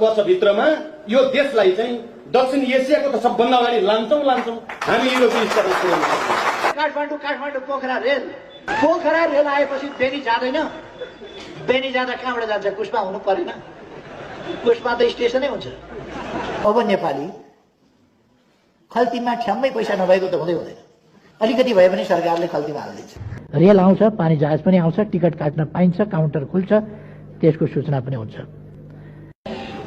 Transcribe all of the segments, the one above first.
वर्षभित्रमा यो देशलाई चाहिँ दक्षिण एसियाको त सबभन्दा अगाडि लान्छौँ हामी युरोपीय स्तरमा पुर्याउन सक्छौँ। काठमाडौँ पोखरा रेल आएपछि बेनी जाँदैन। बेनी जाँदा कहाँबाट जान्छ? कुस्मा हुनु परेन? कुस्मा त स्टेसनै हुन्छ। अब नेपाली खल्तीमा ठ्याम्मै पैसा नभएको त हुँदैन। अलिकति भए पनि सरकारले खल्तीमा हालिदिन्छ। रेल आउँछ, पानी जहाज पनि आउँछ, टिकट काट्न पाइन्छ, काउन्टर खुल्छ, त्यसको सूचना पनि हुन्छ।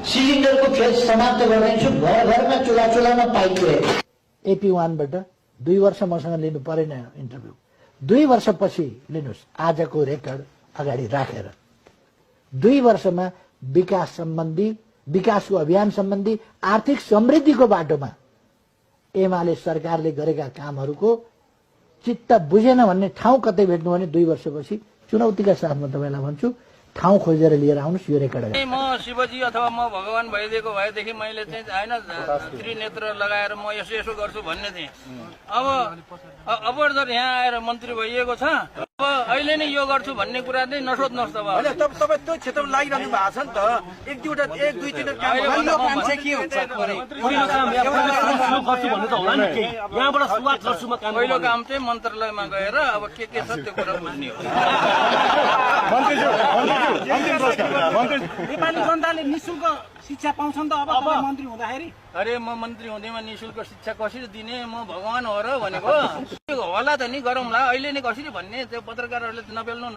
सिलिन्डरको फेज समाप्त गरिदिन्छु, घरमा चुलामा पाइप पुर्याइदिन्छु। AP1बाट 2 वर्ष मसँग लिनु परेन इन्टरभ्यू। 2 वर्षपछि लिनुहोस्, आजको रेकर्ड अगाडि राखेर 2 वर्षमा विकासको अभियान सम्बन्धी आर्थिक समृद्धिको बाटोमा एमाले सरकारले गरेका कामहरूको चित्त बुझेन भन्ने ठाउँ कतै भेट्नु भने 2 वर्षपछि चुनौतीका साथमा तपाईँलाई भन्छु, ठाउँ खोजेर लिएर आउनुहोस्। यो रेकर्ड म शिवजी अथवा म भगवान भइदिएको भएदेखि मैले चाहिँ होइन त्रिनेत्र लगाएर म यसो गर्छु भन्ने थिएँ। अब जर यहाँ आएर मन्त्री भइएको छ, अब अहिले नै यो गर्छु भन्ने कुरा चाहिँ नसोध्नुहोस्। तपाईँ त्यो क्षेत्रमा लागिरहनु भएको छ नि त। एक दुई तीन काम चाहिँ के हुन्छ? पहिलो काम चाहिँ मन्त्रालयमा गएर अब के छ त्यो कुरा बुझ्ने हो। नेपाली जनताले निशुल्क शिक्षा पाउँछन् त अब मन्त्री हुँदाखेरि? अरे म मन्त्री हुँदैमा निशुल्क शिक्षा कसरी दिने? म भगवान हो र भनेको होला त नि, गरौँला। अहिले नै कसरी भन्ने त्यो पत्रकारहरूले नबेल्नु।